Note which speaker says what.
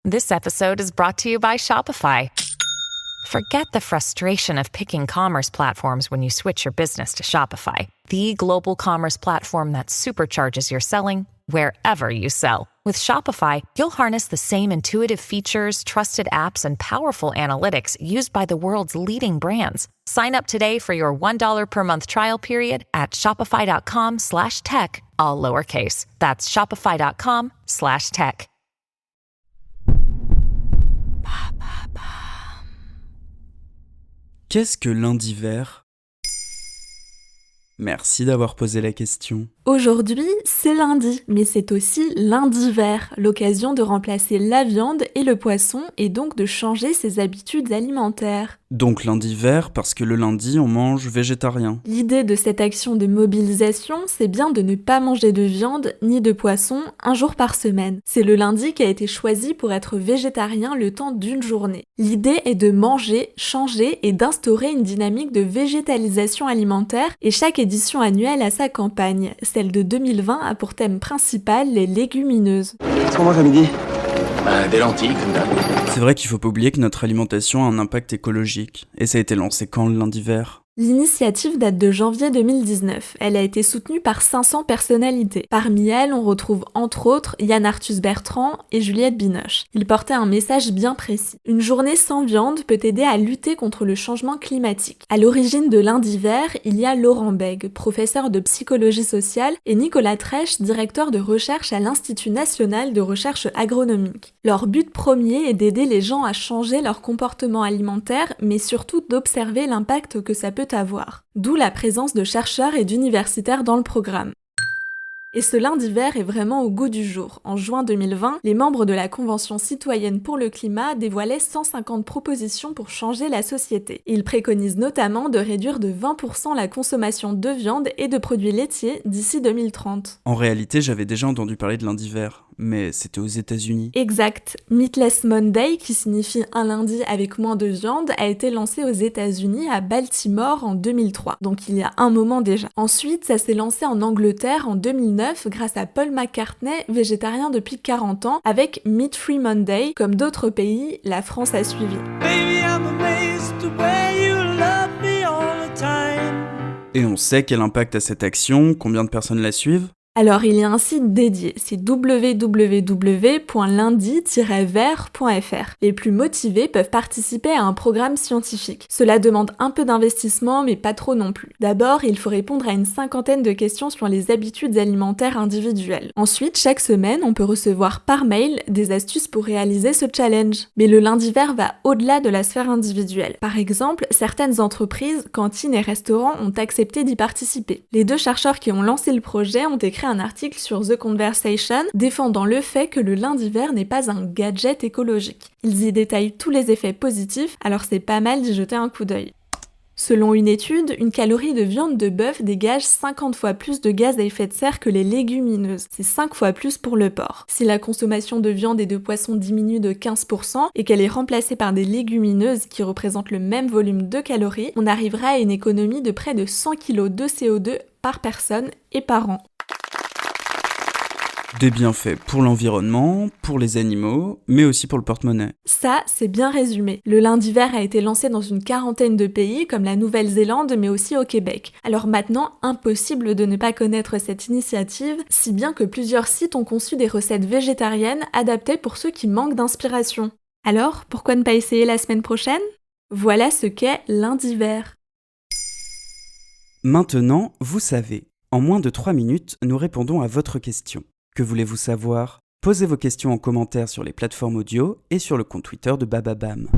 Speaker 1: This episode is brought to you by Shopify. Forget the frustration of picking commerce platforms when you switch your business to Shopify, the global commerce platform that supercharges your selling wherever you sell. With Shopify, you'll harness the same intuitive features, trusted apps, and powerful analytics used by the world's leading brands. Sign up today for your $1 per month trial period at shopify.com/tech, all lowercase. That's shopify.com/tech.
Speaker 2: Qu'est-ce que lundi vert ? Merci d'avoir posé la question.
Speaker 3: Aujourd'hui, c'est lundi, mais c'est aussi lundi vert, l'occasion de remplacer la viande et le poisson et donc de changer ses habitudes alimentaires.
Speaker 2: Donc lundi vert parce que le lundi on mange végétarien.
Speaker 3: L'idée de cette action de mobilisation, c'est bien de ne pas manger de viande ni de poisson un jour par semaine. C'est le lundi qui a été choisi pour être végétarien le temps d'une journée. L'idée est de manger, changer et d'instaurer une dynamique de végétalisation alimentaire et chaque édition annuelle a sa campagne. Celle de 2020 a pour thème principal les légumineuses.
Speaker 4: Qu'est-ce qu'on mange à midi ? Des lentilles, comme d'hab.
Speaker 2: C'est vrai qu'il faut pas oublier que notre alimentation a un impact écologique. Et ça a été lancé quand le lundi vert ?
Speaker 3: L'initiative date de janvier 2019. Elle a été soutenue par 500 personnalités. Parmi elles, on retrouve entre autres Yann Arthus Bertrand et Juliette Binoche. Ils portaient un message bien précis. Une journée sans viande peut aider à lutter contre le changement climatique. À l'origine de lundi vert, il y a Laurent Bègue, professeur de psychologie sociale, et Nicolas Trèche, directeur de recherche à l'Institut national de recherche agronomique. Leur but premier est d'aider les gens à changer leur comportement alimentaire, mais surtout d'observer l'impact que ça peut avoir. D'où la présence de chercheurs et d'universitaires dans le programme. Et ce lundi vert est vraiment au goût du jour. En juin 2020, les membres de la Convention citoyenne pour le climat dévoilaient 150 propositions pour changer la société. Ils préconisent notamment de réduire de 20% la consommation de viande et de produits laitiers d'ici 2030.
Speaker 2: En réalité, j'avais déjà entendu parler de lundi vert, mais c'était aux États-Unis.
Speaker 3: Exact. Meatless Monday, qui signifie un lundi avec moins de viande, a été lancé aux États-Unis à Baltimore en 2003. Donc il y a un moment déjà. Ensuite, ça s'est lancé en Angleterre en 2009 grâce à Paul McCartney, végétarien depuis 40 ans, avec Meat Free Monday. Comme d'autres pays, la France a suivi.
Speaker 5: Baby, I'm amazed the way you love me all the time.
Speaker 2: Et on sait quel impact a cette action, combien de personnes la suivent ?
Speaker 3: Alors, il y a un site dédié, c'est www.lundi-vert.fr. Les plus motivés peuvent participer à un programme scientifique. Cela demande un peu d'investissement, mais pas trop non plus. D'abord, il faut répondre à une 50aine de questions sur les habitudes alimentaires individuelles. Ensuite, chaque semaine, on peut recevoir par mail des astuces pour réaliser ce challenge. Mais le lundi vert va au-delà de la sphère individuelle. Par exemple, certaines entreprises, cantines et restaurants ont accepté d'y participer. Les deux chercheurs qui ont lancé le projet ont écrit un article sur The Conversation défendant le fait que le lundi vert n'est pas un gadget écologique. Ils y détaillent tous les effets positifs, alors c'est pas mal d'y jeter un coup d'œil. Selon une étude, une calorie de viande de bœuf dégage 50 fois plus de gaz à effet de serre que les légumineuses. C'est 5 fois plus pour le porc. Si la consommation de viande et de poisson diminue de 15% et qu'elle est remplacée par des légumineuses qui représentent le même volume de calories, on arrivera à une économie de près de 100 kg de CO2 par personne et par an.
Speaker 2: Des bienfaits pour l'environnement, pour les animaux, mais aussi pour le porte-monnaie.
Speaker 3: Ça, c'est bien résumé. Le lundi vert a été lancé dans une quarantaine de pays, comme la Nouvelle-Zélande, mais aussi au Québec. Alors maintenant, impossible de ne pas connaître cette initiative, si bien que plusieurs sites ont conçu des recettes végétariennes adaptées pour ceux qui manquent d'inspiration. Alors, pourquoi ne pas essayer la semaine prochaine ? Voilà ce qu'est lundi vert.
Speaker 2: Maintenant, vous savez. En moins de 3 minutes, nous répondons à votre question. Que voulez-vous savoir ? Posez vos questions en commentaire sur les plateformes audio et sur le compte Twitter de Bababam.